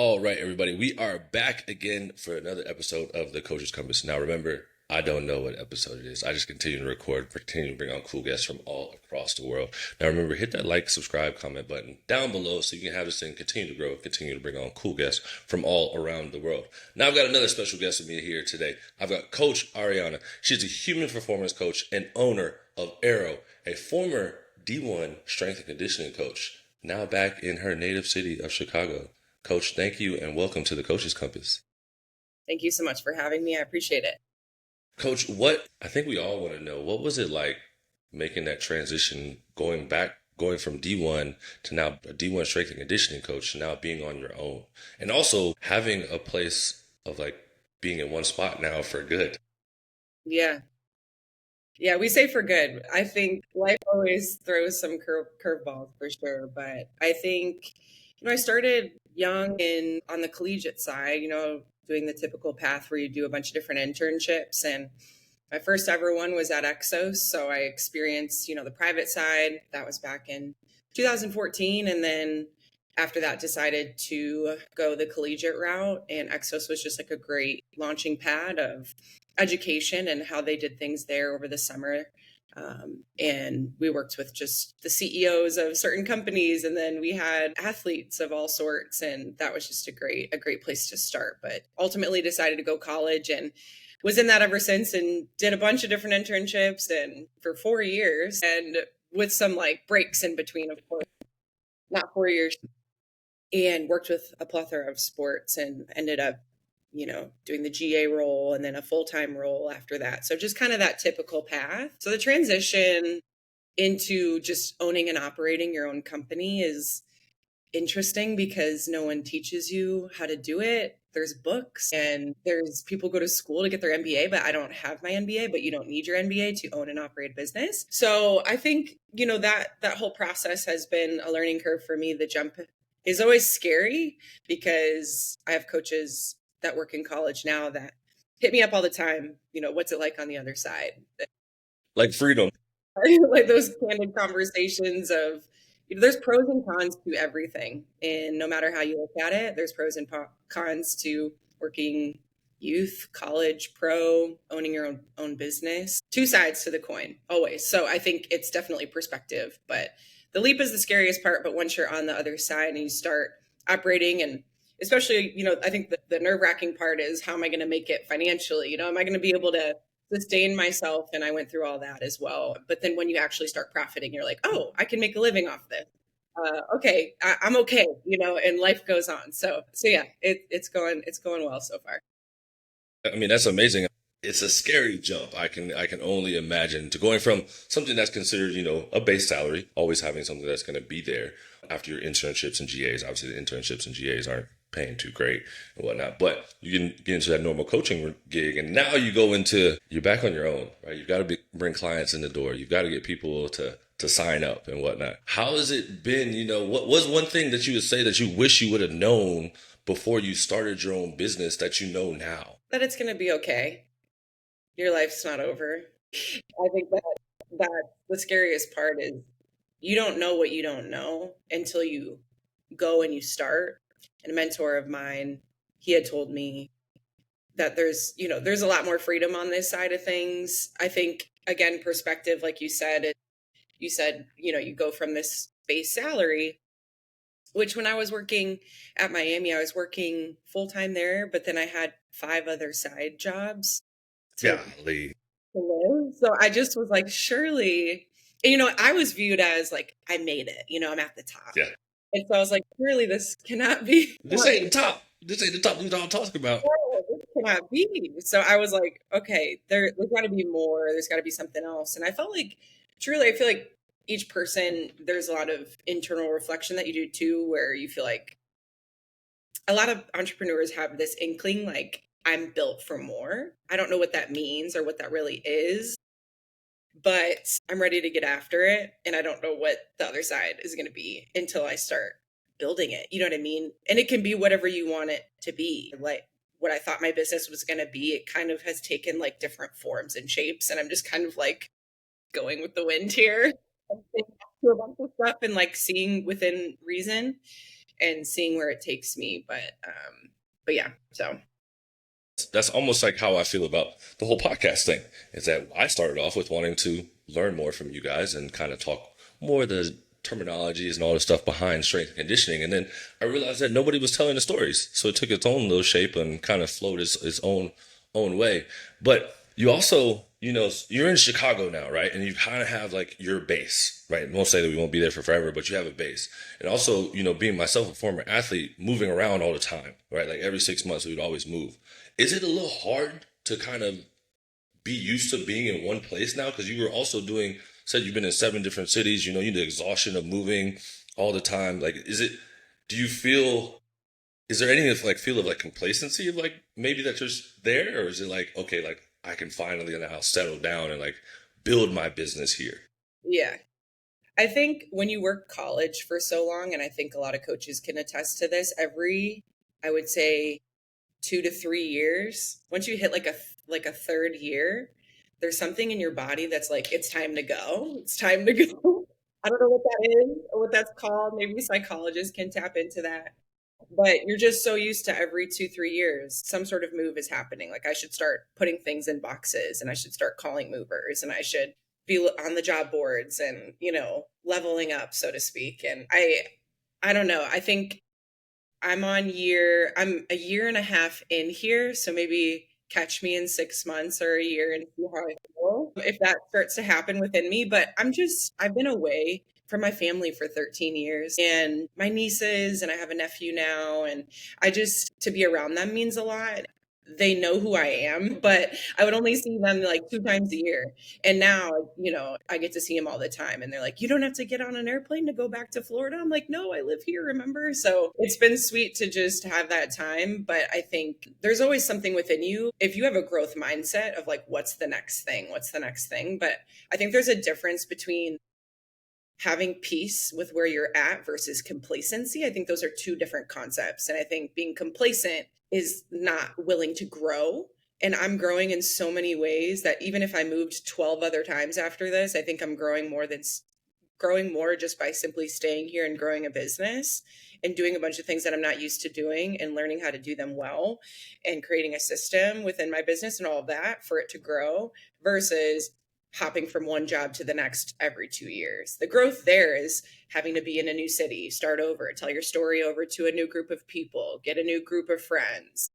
All right, everybody, we are back again for another episode of the Coach's Compass. Now, remember, I don't know what episode it is. I just continue to record, continue to bring on cool guests from all across the world. Now, remember, hit that like, subscribe, comment button down below so you can have this thing continue to grow, continue to bring on cool guests from all around the world. Now, I've got another special guest with me here today. I've got Coach Ariana. She's a human performance coach and owner of Arrow, a former D1 strength and conditioning coach, now back in her native city of Chicago. Coach, thank you and welcome to the Coach's Compass. Thank you so much for having me. I appreciate it. Coach, I think we all want to know, what was it like making that transition, going from D1 to now a D1 strength and conditioning coach, to now being on your own, and also having a place of like being in one spot now for good? Yeah, we say for good. I think life always throws some curveballs for sure, but I think I started young and on the collegiate side, doing the typical path where you do a bunch of different internships. And my first ever one was at Exos. So I experienced, the private side. That was back in 2014. And then after that, decided to go the collegiate route. And Exos was just like a great launching pad of education and how they did things there over the summer. And we worked with just the CEOs of certain companies, and then we had athletes of all sorts, and that was just a great place to start. But ultimately decided to go college and was in that ever since, and did a bunch of different internships and for 4 years, and with some like breaks in between, of course, not 4 years, and worked with a plethora of sports and ended up doing the GA role and then a full-time role after that. So just kind of that typical path. So the transition into just owning and operating your own company is interesting because no one teaches you how to do it. There's books and there's people go to school to get their MBA, but I don't have my MBA, but you don't need your MBA to own and operate a business. So I think, that whole process has been a learning curve for me. The jump is always scary because I have coaches that work in college now that hit me up all the time. What's it like on the other side? Like freedom. Like those candid conversations of, there's pros and cons to everything. And no matter how you look at it, there's pros and cons to working youth, college, pro, owning your own business. Two sides to the coin, always. So I think it's definitely perspective, but the leap is the scariest part. But once you're on the other side and you start operating, and especially, I think the nerve-wracking part is, how am I going to make it financially? Am I going to be able to sustain myself? And I went through all that as well. But then when you actually start profiting, you're like, oh, I can make a living off this. Okay, I'm okay, and life goes on. So yeah, it's going well so far. I mean, that's amazing. It's a scary jump. I can only imagine, to going from something that's considered, a base salary, always having something that's going to be there after your internships and GAs. Obviously, the internships and GAs aren't paying too great and whatnot, but you can get into that normal coaching gig, and now you're back on your own, right? You've got to bring clients in the door. You've got to get people to sign up and whatnot. How has it been? What was one thing that you would say that you wish you would have known before you started your own business that you know now? That it's going to be okay. Your life's not over. I think that the scariest part is you don't know what you don't know until you go and you start. And a mentor of mine, he had told me that there's a lot more freedom on this side of things. I think, again, perspective, like you said, you go from this base salary, which when I was working at Miami, I was working full-time there, but then I had 5 other side jobs to live. So I just was like, surely, and, I was viewed as like, I made it, I'm at the top. Yeah. And so I was like, really, this cannot be. This ain't the top. This ain't the top we don't talk about. No, this cannot be. So I was like, okay, there's got to be more. There's got to be something else. And I felt like, truly, I feel like each person, there's a lot of internal reflection that you do too, where you feel like a lot of entrepreneurs have this inkling, like, I'm built for more. I don't know what that means or what that really is, but I'm ready to get after it. And I don't know what the other side is going to be until I start building it. You know what I mean? And it can be whatever you want it to be. Like what I thought my business was going to be, it kind of has taken like different forms and shapes. And I'm just kind of like going with the wind here. I'm thinking through a bunch of stuff and like seeing within reason. and seeing where it takes me. But yeah, so. That's almost like how I feel about the whole podcast thing. Is that I started off with wanting to learn more from you guys and kind of talk more of the terminologies and all the stuff behind strength and conditioning. And then I realized that nobody was telling the stories. So it took its own little shape and kind of flowed its own way. But you also, you're in Chicago now, right? And you kind of have like your base, right? Won't say that we won't be there for forever, but you have a base. And also, being myself a former athlete, moving around all the time, right? Like every 6 months, we would always move. Is it a little hard to kind of be used to being in one place now? Because you were also said you've been in 7 different cities, the exhaustion of moving all the time. Like, is there any like feel of like complacency of like maybe that's just there? Or is it like, okay, like I can finally now settle down and like build my business here? Yeah. I think when you work college for so long, and I think a lot of coaches can attest to this, I would say 2 to 3 years, once you hit like a third year, there's something in your body that's like, it's time to go. It's time to go. I don't know what that is or what that's called. Maybe psychologists can tap into that. But you're just so used to every 2, 3 years, some sort of move is happening. Like I should start putting things in boxes and I should start calling movers and I should be on the job boards and, leveling up, so to speak. And I don't know. I think I'm a year and a half in here. So maybe catch me in 6 months or a year and see how I feel if that starts to happen within me. But I've been away from my family for 13 years and my nieces, and I have a nephew now. And to be around them means a lot. They know who I am, but I would only see them like 2 times a year. And now, I get to see them all the time. And they're like, you don't have to get on an airplane to go back to Florida. I'm like, no, I live here, remember? So it's been sweet to just have that time. But I think there's always something within you. If you have a growth mindset of like, what's the next thing? What's the next thing? But I think there's a difference between having peace with where you're at versus complacency. I think those are two different concepts. And I think being complacent is not willing to grow. And I'm growing in so many ways that even if I moved 12 other times after this, I think I'm growing more just by simply staying here and growing a business and doing a bunch of things that I'm not used to doing and learning how to do them well and creating a system within my business and all of that for it to grow versus hopping from one job to the next every 2 years. The growth there is having to be in a new city, start over, tell your story over to a new group of people, get a new group of friends,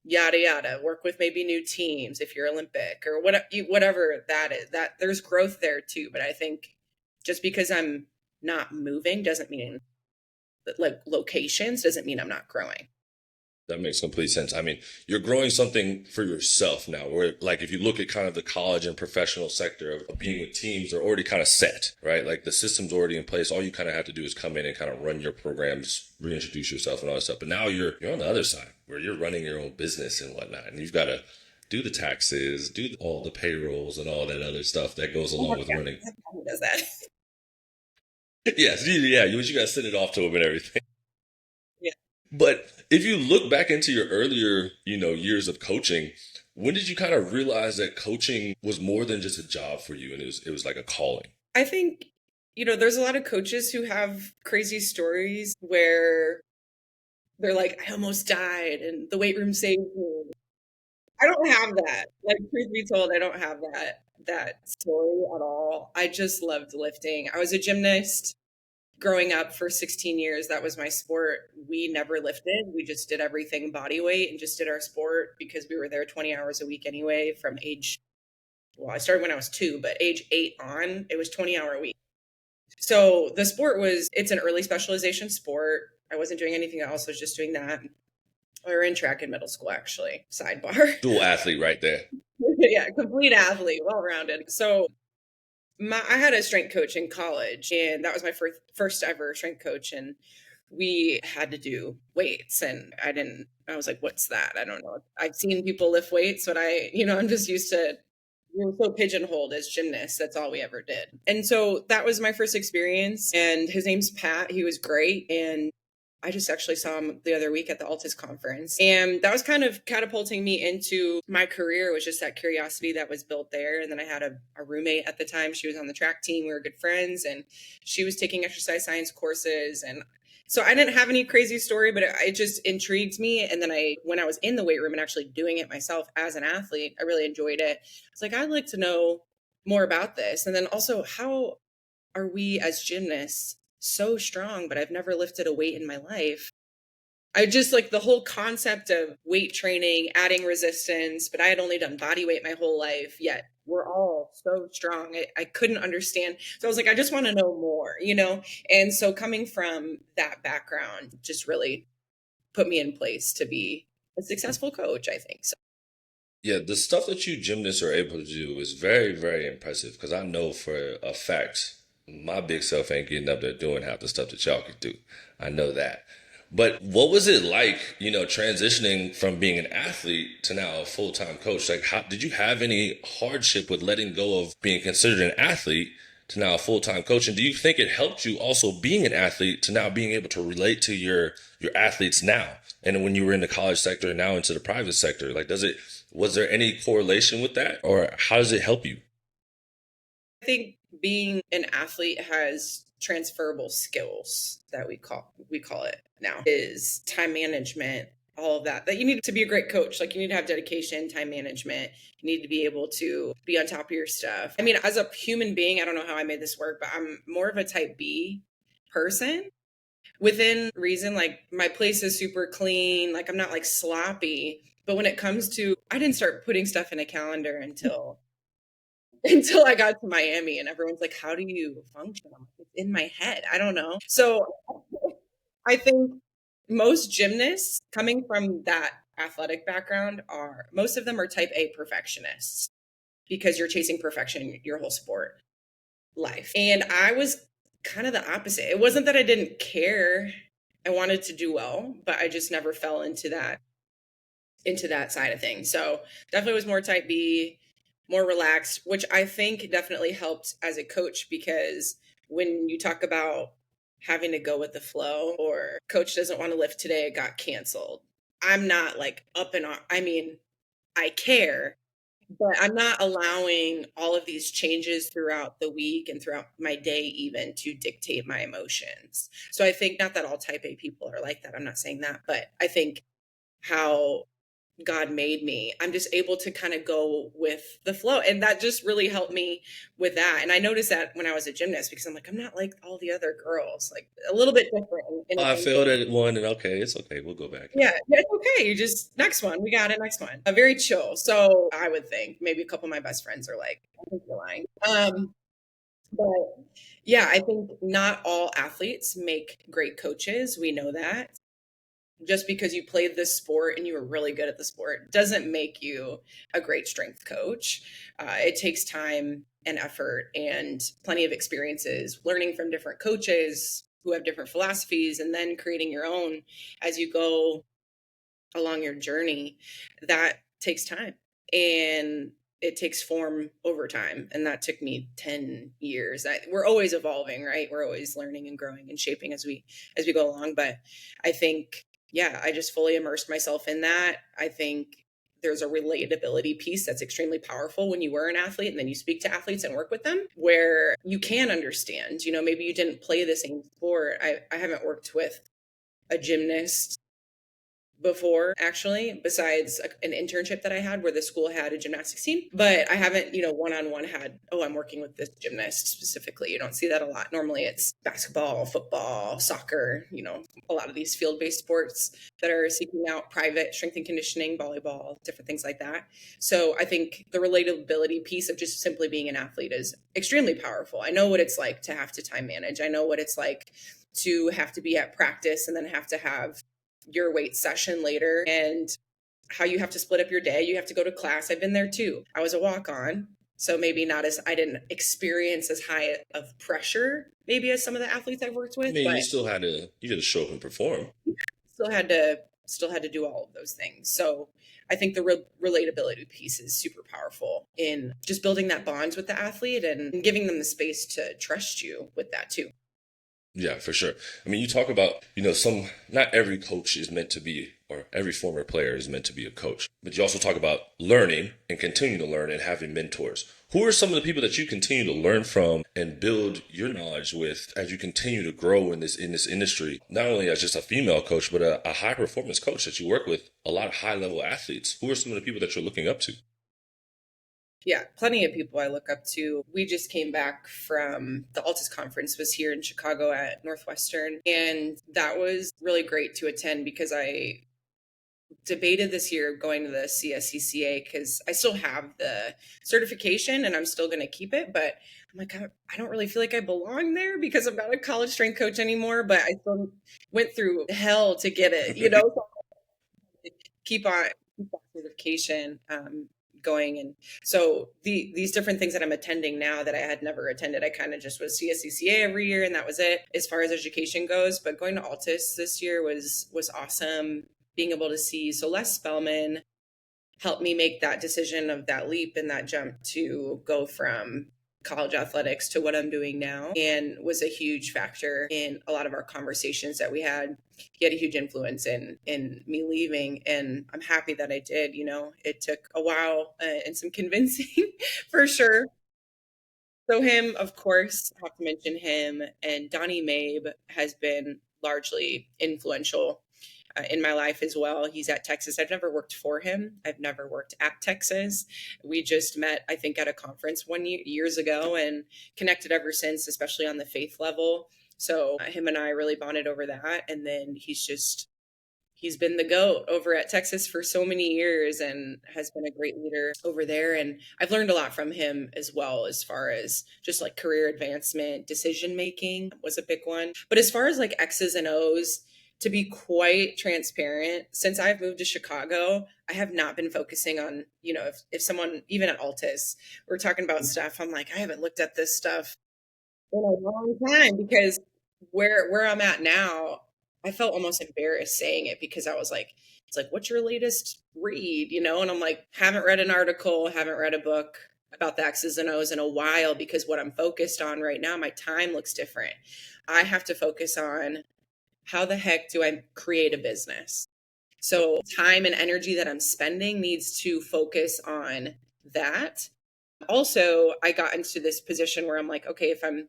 yada, yada, work with maybe new teams if you're Olympic or whatever that is. That there's growth there too. But I think just because I'm not moving doesn't mean that, like, locations doesn't mean I'm not growing. That makes complete sense. I mean, you're growing something for yourself now, where like if you look at kind of the college and professional sector of being with teams, they're already kind of set, right? Like the system's already in place. All you kind of have to do is come in and kind of run your programs, reintroduce yourself and all that stuff. But now you're on the other side where you're running your own business and whatnot. And you've got to do the taxes, do all the payrolls and all that other stuff that goes along with running. Who does that? Yes, yeah, you got to send it off to them and everything. Yeah. But if you look back into your earlier, years of coaching, when did you kind of realize that coaching was more than just a job for you and it was like a calling? I think, there's a lot of coaches who have crazy stories where they're like, I almost died and the weight room saved me. I don't have that. Like, truth be told, I don't have that story at all. I just loved lifting. I was a gymnast growing up for 16 years. That was my sport. We never lifted. We just did everything body weight and just did our sport because we were there 20 hours a week anyway I started when I was 2, but age 8 on, it was 20-hour a week. So the sport it's an early specialization sport. I wasn't doing anything else. I was just doing that. We were in track in middle school, actually. Sidebar. Dual athlete right there. Yeah, complete athlete, well-rounded. So I had a strength coach in college, and that was my first ever strength coach. And we had to do weights, and I was like, what's that? I don't know. I've seen people lift weights, but I'm just used to, we were so pigeonholed as gymnasts. That's all we ever did. And so that was my first experience. And his name's Pat. He was great. And I just actually saw him the other week at the Altus conference. And that was kind of catapulting me into my career, was just that curiosity that was built there. And then I had a roommate at the time. She was on the track team. We were good friends. And she was taking exercise science courses. And So I didn't have any crazy story, but it just intrigued me. And then when I was in the weight room and actually doing it myself as an athlete, I really enjoyed it. It's like, I'd like to know more about this. And then also, how are we as gymnasts so strong, but I've never lifted a weight in my life? I just like the whole concept of weight training, adding resistance, but I had only done body weight my whole life, yet we're all so strong. I couldn't understand. So I was like, I just want to know more, you know? And so coming from that background just really put me in place to be a successful coach, I think. So Yeah, the stuff that you gymnasts are able to do is very, very impressive because I know for a fact my big self ain't getting up there doing half the stuff that y'all can do. I know that. But what was it like, transitioning from being an athlete to now a full-time coach? Like, how did you have any hardship with letting go of being considered an athlete to now a full-time coach? And do you think it helped you also being an athlete to now being able to relate to your athletes now? And when you were in the college sector and now into the private sector, like, was there any correlation with that, or how does it help you? I think being an athlete has transferable skills that we call it now, is time management, all of that you need to be a great coach. Like, you need to have dedication, time management. You need to be able to be on top of your stuff. I mean, as a human being, I don't know how I made this work, but I'm more of a type B person within reason. Like, my place is super clean. Like, I'm not like sloppy. But when it comes to, I didn't start putting stuff in a calendar until I got to Miami, and everyone's like, how do you function? I'm like, it's in my head. I don't know. So I think most gymnasts coming from that athletic background most of them are type A perfectionists, because you're chasing perfection your whole sport life. And I was kind of the opposite. It wasn't that I didn't care. I wanted to do well, but I just never fell into that side of things. So definitely was more type B, more relaxed, which I think definitely helped as a coach, because when you talk about having to go with the flow, or coach doesn't want to lift today, it got canceled. I'm not like up and on. I mean, I care, but I'm not allowing all of these changes throughout the week and throughout my day even to dictate my emotions. So I think, not that all type A people are like that. I'm not saying that, but I think how God made me, I'm just able to kind of go with the flow. And that just really helped me with that. And I noticed that when I was a gymnast, because I'm like, I'm not like all the other girls, like a little bit different. I failed at one, and okay, it's okay. We'll go back. Yeah, it's okay. You just, next one, we got it, next one. Very chill. So I would think maybe a couple of my best friends are like, I think you're lying. But yeah, I think not all athletes make great coaches. We know that. Just because you played this sport and you were really good at the sport doesn't make you a great strength coach. It takes time and effort and plenty of experiences, learning from different coaches who have different philosophies, and then creating your own as you go along your journey. That takes time, and it takes form over time. And that took me 10 years. We're always evolving, right? We're always learning and growing and shaping as we go along. But I think, yeah, I just fully immersed myself in that. I think there's a relatability piece that's extremely powerful when you were an athlete and then you speak to athletes and work with them, where you can understand, maybe you didn't play the same sport. I haven't worked with a gymnast before, actually, besides an internship that I had where the school had a gymnastics team. But I haven't, one-on-one had, oh, I'm working with this gymnast specifically. You don't see that a lot. Normally it's basketball, football, soccer, a lot of these field-based sports that are seeking out private strength and conditioning, volleyball, different things like that. So I think the relatability piece of just simply being an athlete is extremely powerful. I know what it's like to have to time manage. I know what it's like to have to be at practice and then have to have your weight session later, and how you have to split up your day. You have to go to class. I've been there too. I was a walk-on, so maybe I didn't experience as high of pressure maybe as some of the athletes I've worked I with, mean, but you had to show up and perform. still had to do all of those things. So I think the relatability piece is super powerful in just building that bonds with the athlete and giving them the space to trust you with that too. Yeah, for sure. I mean, you talk about, not every coach is meant to be, or every former player is meant to be a coach, but you also talk about learning and continue to learn and having mentors. Who are some of the people that you continue to learn from and build your knowledge with as you continue to grow in this industry, not only as just a female coach, but a high performance coach that you work with a lot of high level athletes? Who are some of the people that you're looking up to? Yeah, plenty of people I look up to. We just came back from the Altus conference was here in Chicago at Northwestern, and that was really great to attend because I debated this year going to the CSCCA because I still have the certification and I'm still going to keep it. But I'm like, I don't really feel like I belong there because I'm not a college strength coach anymore. But I still went through hell to get it, So keep that certification going. And so these different things that I'm attending now that I had never attended, I kind of just was CSCCA every year and that was it as far as education goes. But going to Altus this year was awesome. Being able to see Celeste Spellman helped me make that decision of that leap and that jump to go from college athletics to what I'm doing now, and was a huge factor in a lot of our conversations that we had. He had a huge influence in me leaving, and I'm happy that I did. It took a while and some convincing for sure. So him, of course, I have to mention him, and Donnie Mabe has been largely influential in my life as well. He's at Texas. I've never worked for him. I've never worked at Texas. We just met, I think, at a conference years ago and connected ever since, especially on the faith level. So him and I really bonded over that. And then he's been the GOAT over at Texas for so many years and has been a great leader over there. And I've learned a lot from him as well, as far as just like career advancement, decision making was a big one. But as far as like X's and O's, to be quite transparent, since I've moved to Chicago, I have not been focusing on, if someone, even at Altus, we're talking about stuff, I'm like, I haven't looked at this stuff in a long time because where I'm at now, I felt almost embarrassed saying it because I was like, it's like, what's your latest read? And I'm like, haven't read an article, haven't read a book about the X's and O's in a while because what I'm focused on right now, my time looks different. I have to focus on how the heck do I create a business? So time and energy that I'm spending needs to focus on that. Also, I got into this position where I'm like, okay, if I'm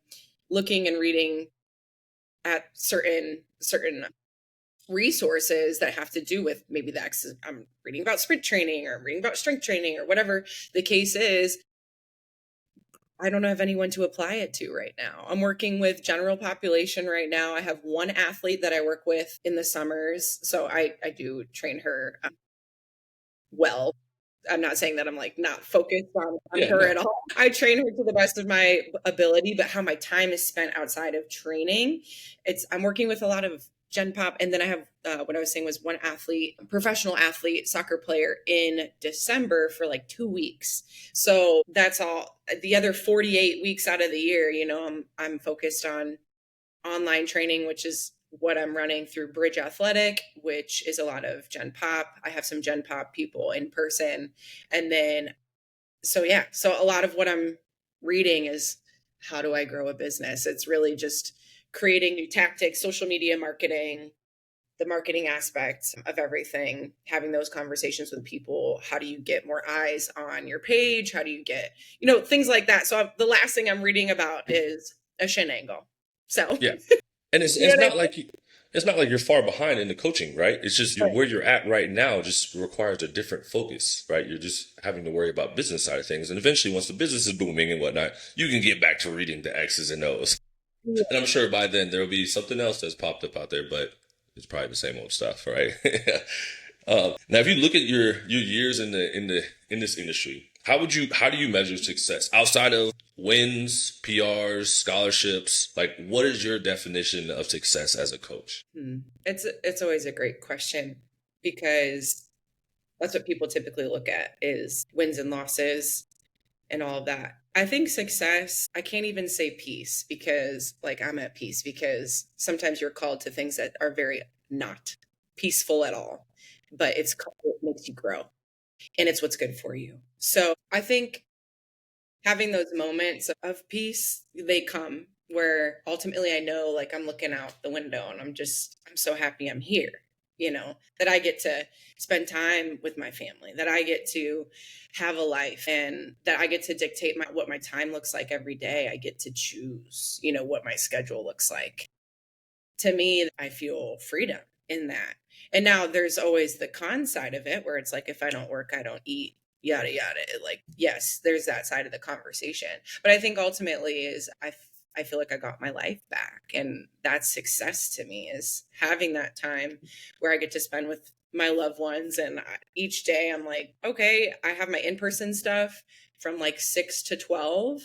looking and reading at certain resources that have to do with maybe I'm reading about sprint training or I'm reading about strength training or whatever the case is, I don't have anyone to apply it to right now. I'm working with general population right now. I have one athlete that I work with in the summers. So I do train her well. I'm not saying that I'm like not focused on Yeah, her no. at all. I train her to the best of my ability, but how my time is spent outside of training, I'm working with a lot of Gen Pop. And then I have what I was saying was one athlete, professional athlete, soccer player in December for like 2 weeks. So that's all. The other 48 weeks out of the year, I'm focused on online training, which is what I'm running through Bridge Athletic, which is a lot of Gen Pop. I have some Gen Pop people in person. And then, so yeah, so a lot of what I'm reading is how do I grow a business? It's really just creating new tactics, social media marketing, the marketing aspects of everything, having those conversations with people. How do you get more eyes on your page? How do you get, things like that. So the last thing I'm reading about is a shin angle. So, Yeah. And it's you know it's what I not like it's not like you're far behind in the coaching, right? It's just mean? where you're at right now just requires a different focus, right? You're just having to worry about business side of things, and eventually, once the business is booming and whatnot, you can get back to reading the X's and O's. And I'm sure by then there will be something else that's popped up out there, but it's probably the same old stuff, right? Now, if you look at your years in this industry, how do you measure success outside of wins, PRs, scholarships? Like, what is your definition of success as a coach? It's always a great question because that's what people typically look at is wins and losses and all of that. I think success, I can't even say peace because like I'm at peace because sometimes you're called to things that are very not peaceful at all, but it makes you grow and it's what's good for you. So I think having those moments of peace, they come. where ultimately I know like I'm looking out the window and I'm so happy I'm here, that I get to spend time with my family, that I get to have a life, and that I get to dictate what my time looks like every day. I get to choose, what my schedule looks like. To me, I feel freedom in that. And now there's always the con side of it where it's like, if I don't work, I don't eat, yada, yada. Like, yes, there's that side of the conversation. But I think ultimately is I feel like I got my life back. And that's success to me, is having that time where I get to spend with my loved ones. And each day I'm like, okay, I have my in-person stuff from like 6 to 12,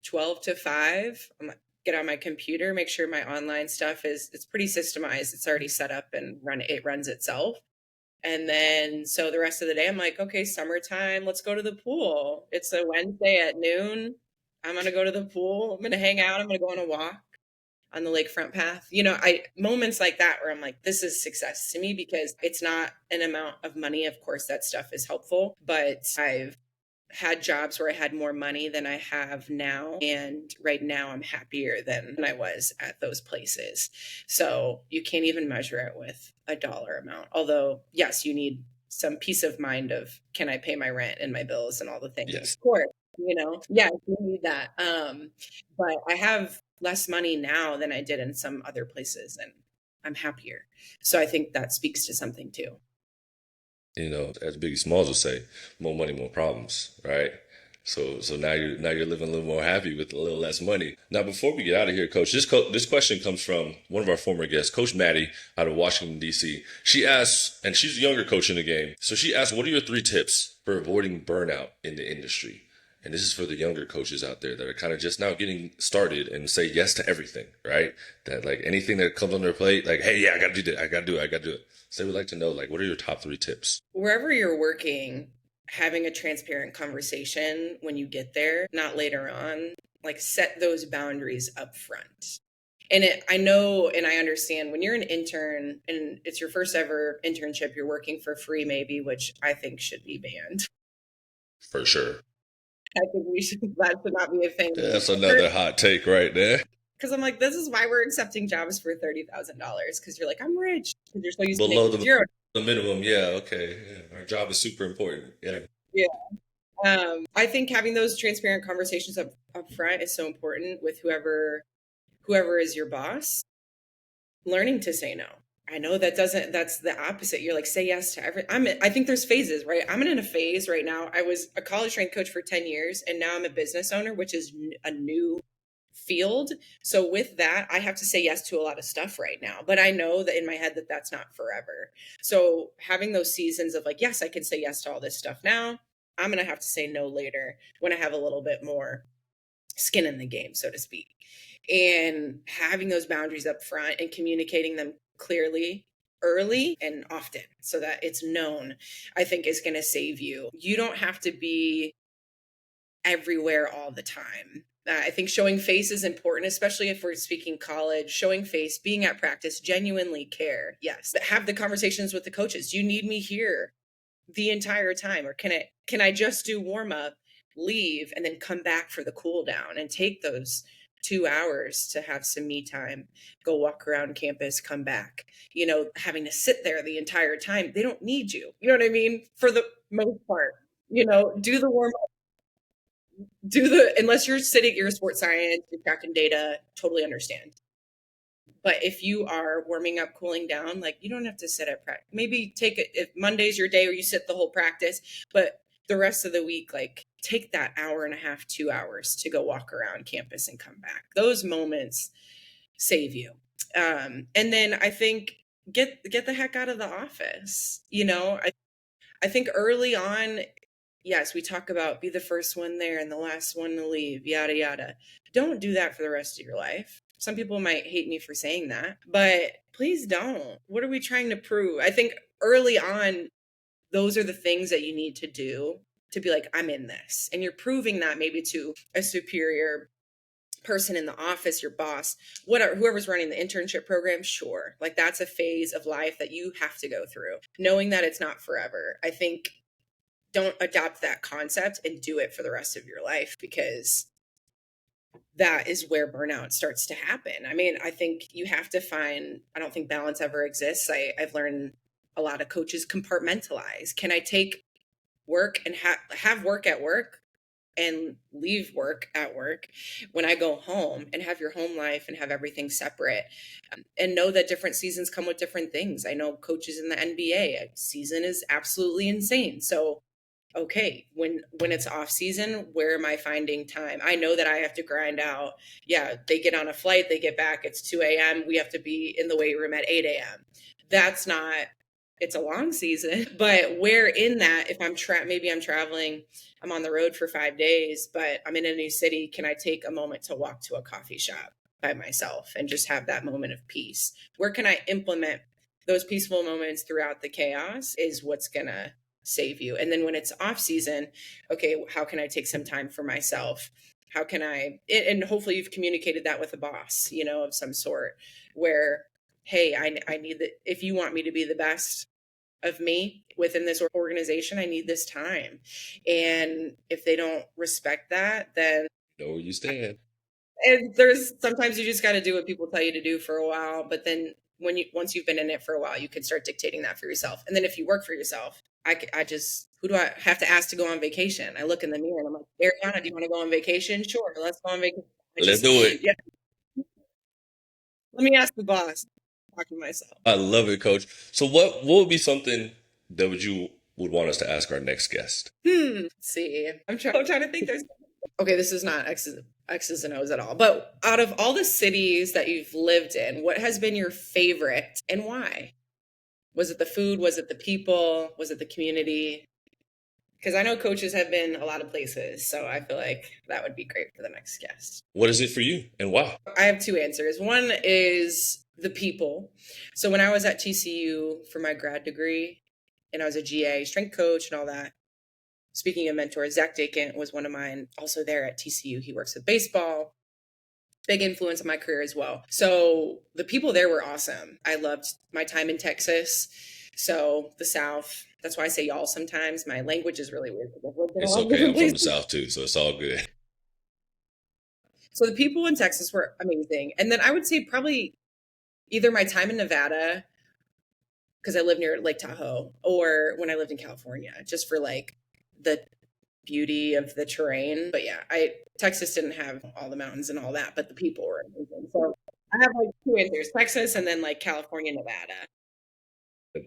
12 to 5. I'm like, get on my computer, make sure my online stuff it's pretty systemized. It's already set up and it runs itself. And then so the rest of the day I'm like, okay, summertime, let's go to the pool. It's a Wednesday at noon. I'm gonna go to the pool. I'm gonna hang out. I'm gonna go on a walk on the lakefront path. I moments like that where I'm like, this is success to me, because it's not an amount of money. Of course, that stuff is helpful, but I've had jobs where I had more money than I have now. And right now I'm happier than I was at those places. So you can't even measure it with a dollar amount. Although, yes, you need some peace of mind of, can I pay my rent and my bills and all the things? Yes. Of course, yeah, you need that. But I have less money now than I did in some other places, and I'm happier. So I think that speaks to something too. As Biggie Smalls would say, more money, more problems, right? So now you're living a little more happy with a little less money. Now, before we get out of here, Coach, this question comes from one of our former guests, Coach Maddie, out of Washington D.C. She asks, and she's a younger coach in the game, so she asks, "What are your 3 tips for avoiding burnout in the industry?" And this is for the younger coaches out there that are kind of just now getting started and say yes to everything, right? That like anything that comes on their plate, like, hey, yeah, I got to do that. I got to do it. I got to do it. So they would like to know, like, what are your top 3 tips? Wherever you're working, having a transparent conversation when you get there, not later on, like set those boundaries up front. And I know and I understand when you're an intern and it's your first ever internship, you're working for free, maybe, which I think should be banned. For sure. I think that should not be a thing. That's another hot take right there. Because I'm like, this is why we're accepting jobs for $30,000. Because you're like, I'm rich. Because you're so used to Below making zero. the minimum, yeah, okay. Yeah. Our job is super important. Yeah. Yeah. I think having those transparent conversations up front is so important with whoever is your boss. Learning to say no. I know that's the opposite. You're like, say yes to every. I think there's phases, right? I'm in a phase right now. I was a college trained coach for 10 years, and now I'm a business owner, which is a new field. So with that, I have to say yes to a lot of stuff right now, but I know that in my head that that's not forever. So having those seasons of like, yes, I can say yes to all this stuff now. I'm going to have to say no later when I have a little bit more skin in the game, so to speak. And having those boundaries up front and communicating them clearly, early and often, so that it's known, I think is going to save you. You don't have to be everywhere all the time. I think showing face is important, especially if we're speaking college. Showing face, being at practice, genuinely care. Yes. But have the conversations with the coaches. Do you need me here the entire time? Or can I just do warm up, leave, and then come back for the cool down and take those 2 hours to have some me time, go walk around campus, come back, having to sit there the entire time. They don't need you. You know what I mean? For the most part, do the warm unless you're a sports science, you're tracking data, totally understand. But if you are warming up, cooling down, like you don't have to sit at practice. Maybe take it if Monday's your day where you sit the whole practice, but the rest of the week, like take that hour and a half, 2 hours to go walk around campus and come back. Those moments save you. And then I think get the heck out of the office. I think early on, yes, we talk about be the first one there and the last one to leave, yada, yada. Don't do that for the rest of your life. Some people might hate me for saying that, but please don't. What are we trying to prove? I think early on, those are the things that you need to do to be like, I'm in this. And you're proving that maybe to a superior person in the office, your boss, whoever's running the internship program, sure. Like that's a phase of life that you have to go through. Knowing that it's not forever. I think don't adopt that concept and do it for the rest of your life, because that is where burnout starts to happen. I mean, I think you have to find, I don't think balance ever exists. I've learned a lot of coaches compartmentalize. Can I take work and have work at work and leave work at work when I go home, and have your home life and have everything separate, and know that different seasons come with different things. I know coaches in the NBA, a season is absolutely insane. So okay, when it's off season, where am I finding time? I know that I have to grind out. Yeah, they get on a flight, they get back, it's 2 a.m. We have to be in the weight room at 8 a.m. That's not, it's a long season, but where in that, if maybe I'm traveling, I'm on the road for 5 days, but I'm in a new city, can I take a moment to walk to a coffee shop by myself and just have that moment of peace? Where can I implement those peaceful moments throughout the chaos is what's gonna save you. And then when it's off season, okay, how can I take some time for myself? How can I, and hopefully you've communicated that with a boss, of some sort, where, hey, I need that. If you want me to be the best of me within this organization, I need this time. And if they don't respect that, then Know where you stand. and there's sometimes you just got to do what people tell you to do for a while, but then once you've been in it for a while, you can start dictating that for yourself. And then if you work for yourself, I just, who do I have to ask to go on vacation? I look in the mirror and I'm like, Ariana, do you want to go on vacation? Sure, let's go on vacation. Let's do it. Yeah, let me ask the boss. Talk to myself. I love it, Coach. So what would be something that you would want us to ask our next guest? Let's see, I'm trying to think. There's okay, this is not X's and O's at all, but out of all the cities that you've lived in, what has been your favorite and why? Was it the food? Was it the people? Was it the community? Because I know coaches have been a lot of places, so I feel like that would be great for the next guest. What is it for you and why? I have two answers. One is the people. So when I was at TCU for my grad degree, and I was a GA, strength coach and all that, speaking of mentors, Zach Dakin was one of mine, also there at TCU. He works with baseball, big influence on my career as well. So the people there were awesome. I loved my time in Texas. So the South, that's why I say y'all sometimes. My language is really weird. It's okay. I'm from the South too, so it's all good. So the people in Texas were amazing. And then I would say probably either my time in Nevada, because I live near Lake Tahoe, or when I lived in California, just for like the beauty of the terrain. But yeah, Texas didn't have all the mountains and all that, but the people were amazing. So I have like two answers: Texas and then like California, Nevada.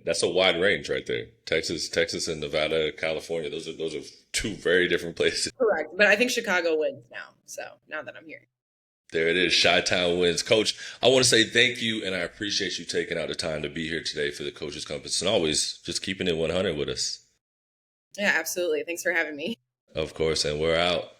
That's a wide range right there. Texas and Nevada, California. Those are two very different places. Correct. But I think Chicago wins now. So now that I'm here. There it is. Chi-Town wins. Coach, I want to say thank you, and I appreciate you taking out the time to be here today for the Coaches Compass, and always just keeping it 100 with us. Yeah, absolutely. Thanks for having me. Of course, and we're out.